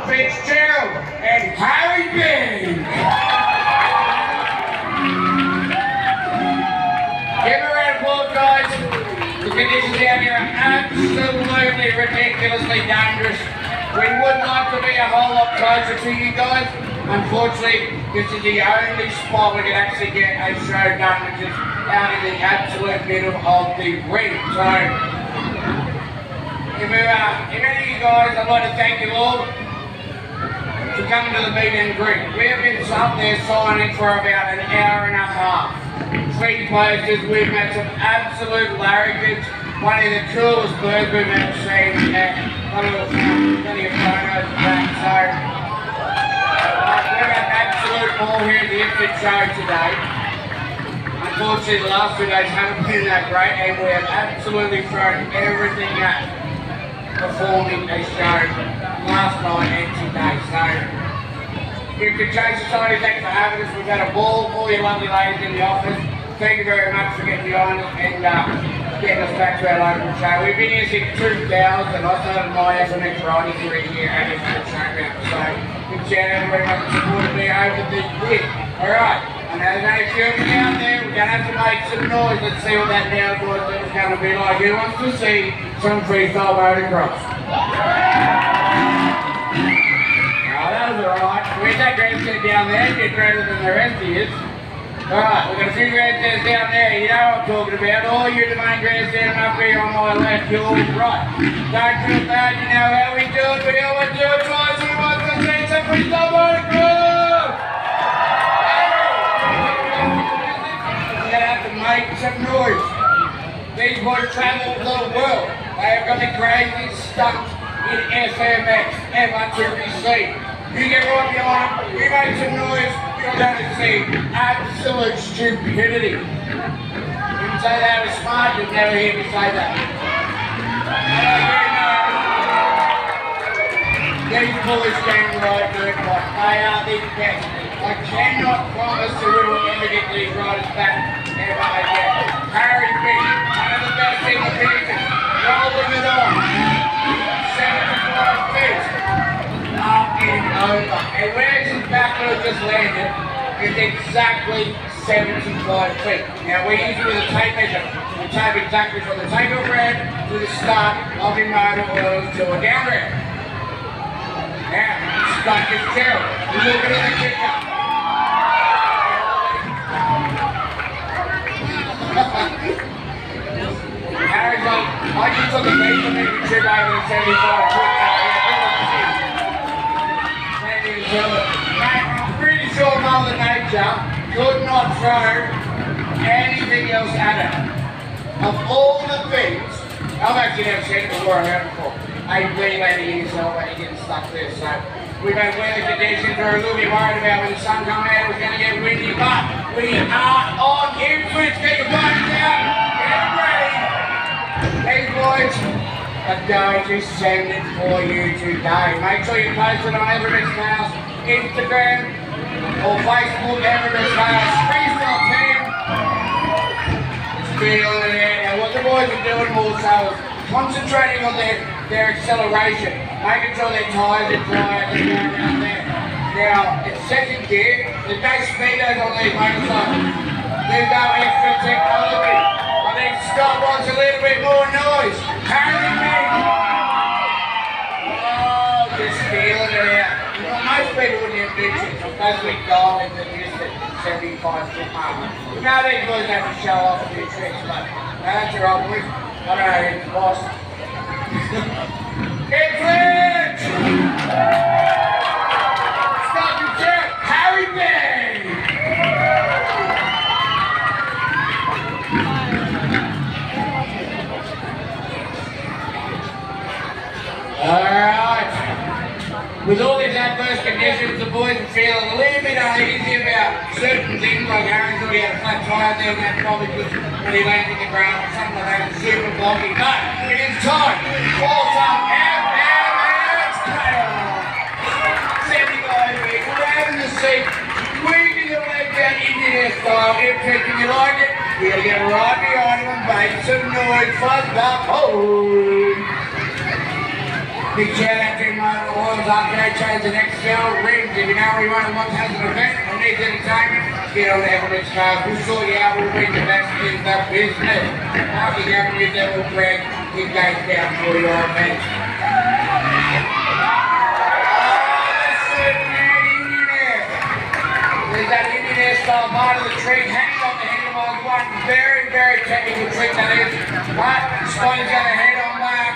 Fitzgerald and Harry Bing. Give a round of applause, guys. The conditions down here are absolutely ridiculously dangerous. We would like to be a whole lot closer to you guys. Unfortunately, this is the only spot we can actually get a show done, which is out in the absolute middle of the ring. So, if any of you guys, I'd like to thank you all for coming to the meet and greet. We have been up there signing for about an hour and a half. 3 posters, we've had some absolute larrikins, one of the coolest birds we've ever seen, and plenty of photos of that. So, we've had absolute ball here at the Ipswich Show today. Unfortunately, the last 2 days haven't been that great, and we have absolutely thrown everything at performing a show last night and today. So, Ipswich Show Society, thanks for having us. We've had a ball, all you lovely ladies in the office. Thank you very much for getting behind us and getting us back to our local show. We've been here since 2000. I started my FMX riding career here at Ipswich Showground. So, big shout out to everyone that supported me over the year. Alright, and there's only a few of them out there. We're going to have to make some noise. Let's see what that now voice is going to be like. Who wants to see some freestyle motocross? Oh, that was alright. Where's that grandstand down there? Get greater than the rest of you. Alright, we've got a few grandstands down there, you know what I'm talking about. All you the main grandstand up here on my left, you're right. Don't feel bad, you know how we do it. We always do it twice. Who wants to see some freestyle motocross? We're going to have to make some noise. These boys travel the world. They have got the craziest stunts in FMX ever to be seen. You get right behind them, you make some noise, you're going to see absolute stupidity. You can say that was smart, you'll never hear me say that. These boys can ride dirt bikes, they are the best. I cannot promise that we will ever get these riders back ever again. Harry B, one of the best in the business, rolling it on. 75 feet. Up and over. And where his back wheel just landed is exactly 75 feet. Now we use it with a tape measure. We tape exactly from the takeoff ramp to the start of the motor oils to a down ramp. Now, stuck is Gerald. We're looking at the kicker. Harry's like, I just took a beat for me to trip over the 75 foot. I'm pretty sure Mother Nature could not throw anything else at it. Of all the things, I've actually never seen it before, I heard it before. A landing yourself and getting stuck there. So we've had weather conditions we're a little bit worried about when the sun comes out, it was going to get windy, but we are on Ipswich. Get your bikes out, get ready. These boys are going to send it for you today. Make sure you post it on FMX KAOS, Instagram or Facebook, FMX KAOS Freestyle Team. It's feeling it out. Now what the boys are doing more so is concentrating on their acceleration, making sure their tyres are dry as they go around there. Now, it's second gear, there's no speedos on these motorcycles. There's no extra technology. I think Scott wants a little bit more noise. Harry Bing! Oh, just feeling it out. You know, most people wouldn't have been it, especially Darwin that used it 75 foot mark. You know, these boys have to show off a few tricks, but that's your old boys. I don't know, it's lost. Ipswich! Stop your jerk! Harry Bing! Alright. With all these adverse conditions, the boys are feeling a little bit uneasy about certain things, like Aaron's already had a flat tyre there, and that's probably because when he lands in the ground or something like that, it's super blocky. But it is time for some FMX KAOS. 75 feet, grab in the seat, squeezing your leg down into their style. If you like it, you're going to get right behind them and make some noise. Fuzz up home. Big shout out to Motocross, Arcade Change the next cell, rims. If you know anyone who wants has an event or needs entertainment, get on the FMX cars. We'll sort you out, we'll bring the best in the business. Now you go and use that little brand, it goes down for your event. There's that Indian style part of the trick, hanging on the head of my one. Very, very technical trick that is. But Spider's got a head on back.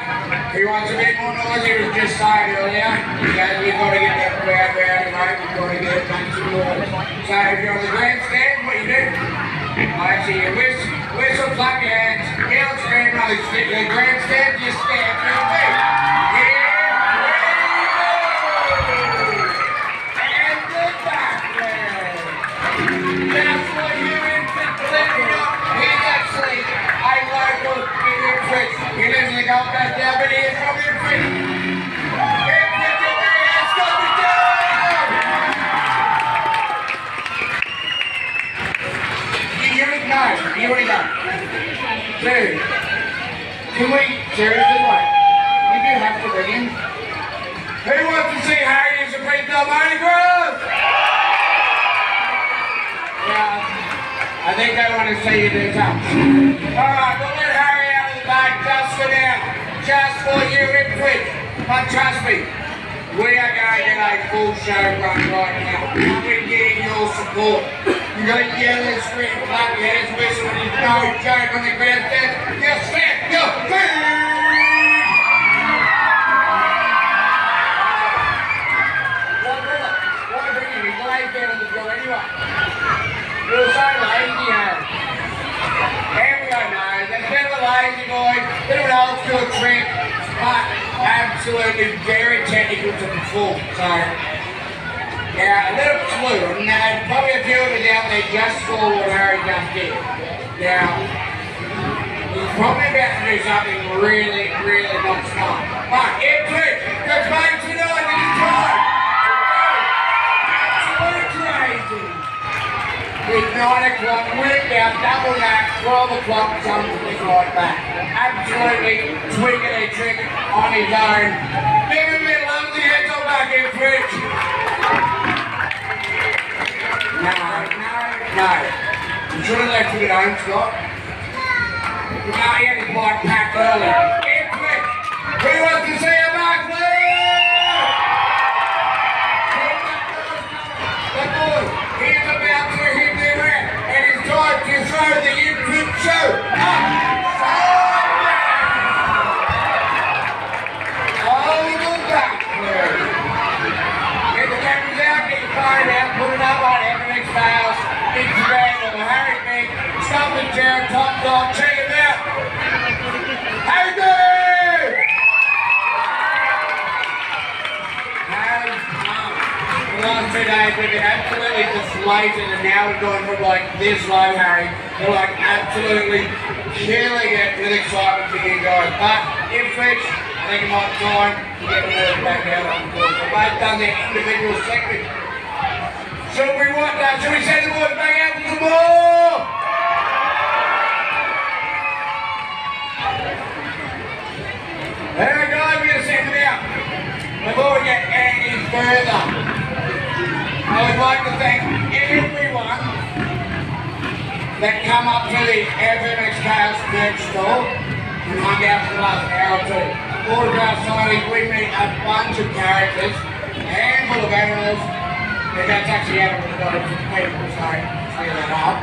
He wants a bit more noise, he was just saying earlier. You've got to get that crowd rowdy, mate. You've got to get it back to noise. So if you're on the grandstand, what you do? Actually, you whistle, clap your hands, yell, scream, on the grandstand, you stamp your feet. That's what you infant living up. He's actually a local in Ipswich. He lives in the Gold Coast now, but he is from Ipswich. Ipswich, your big ass, stop it down! You already done. Dude, can we seriously wait? You do have to bring him. Who wants to see Harry as a FREESTYLE Motocross? I think I want to see you do something. Alright, we'll let Harry out of the bag just for now. Just for you, Ipswich. But trust me, we are going to get a full show run right now. We're getting your support. You're going to yell and scream, clap your hands, whistle, and there's no joke on the grandstand. Just stamp your feet! Why bring him? He's laid down on the floor anyway. You're so lazy, Harry. Everyone knows, that's a bit of a lazy boy, bit of an old school trick, but absolutely very technical to perform. So, yeah, a little clue, and probably a few of us out there just saw what Harry just did. Now, he's probably about to do something really, really not smart. But, Ipswich, let's make tonight in his time! Absolute crazy! With 9 o'clock, whip out, double that, 12 o'clock, something like that. Absolutely tweaking a trick on his own. Give him a lovely heads on back in Fridge. No. You should have left him at home, Scott. No, he had his bike packed early. Ipswich, who wants to see a mark, please? The boy, he's about to hit the ramp, and it's time to throw the Ipswich Show up. Get the cameras out, get your phone out, put it up on FMX KAOS, Instagram, or Harry Big, Stump and Jared, Top Dog, check him out. Harry Big! The last 2 days we've been absolutely deflated, and now we're going from like this low, Harry. We're like absolutely killing it with excitement for you guys. But Ipswich, I think it might be time to get the boys back out on the course. They've done their individual segment. Should we send the boys back out for some more? Alright guys, we're going to send them out. Before we get any further, I would like to thank everyone that come up to the FMX KAOS merch store and hung out for the last hour or two. Autograph signings, we meet a bunch of characters, a handful of animals, but that's actually animals, not people, so clear that up.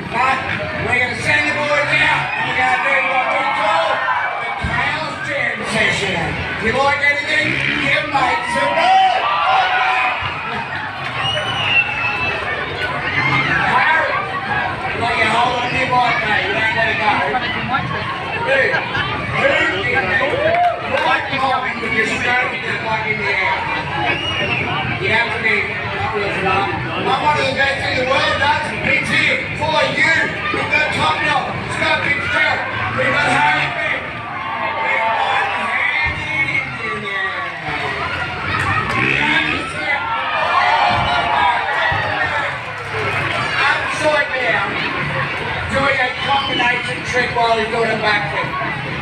But we're going to send the boys out, and we're going to do what we call the KAOS Jam Session. If you like anything, give mates some more! Harry, like you hold on to your bike, mate, you don't let it go. Dude, right behind when you're stroking the bike in the air. You have to be not real smart. I'm one of the best in the world, nuts. It's here for you. We've got Top Dog, Scott Fitzgerald, we've got Harry Big. We've got Handy in there. Upside down, doing a combination trick while he's doing a backflip.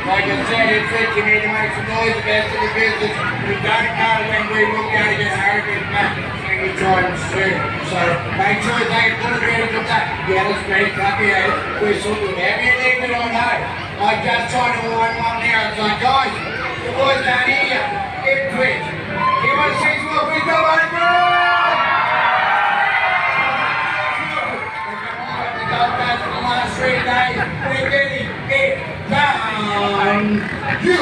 Like I said, it's it, you need to make some noise, the best in the business. We don't know when we will go to get Harrogate back any time soon. So make sure they put a bit of that. Yellow speed, clap your hands, whistle, whatever you need to know. I'm just trying to wind one now. It's like, guys, the boys down here, Ipswich. You want to see some more freestyle Motocross? For the last 3 days, we're getting it down. You.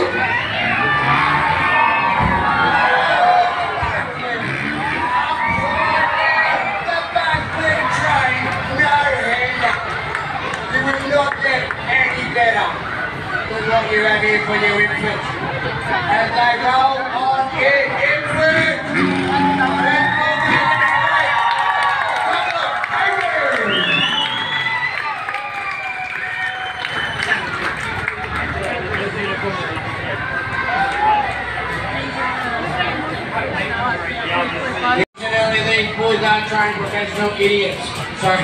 The backflip train, no hand. You will not get any better than what you have here for your Ipswich. As they roll on in Ipswich. These boys aren't trained professional idiots. Sorry,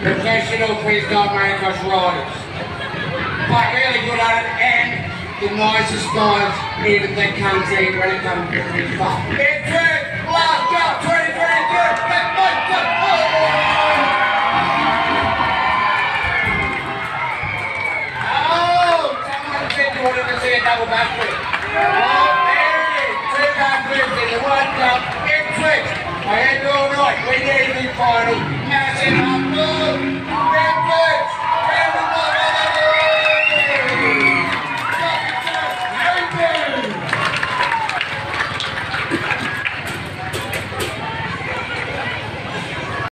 professional freestyle motocross riders. But really good at it and the nicest guys in the country when it comes to freestyle. It's it! Last job 2022! Oh! Someone said you wanted to see a double backflip. Oh, there it is! 2 backflips in the 1 jump. Ipswich! I had all night. We need to be final. Massive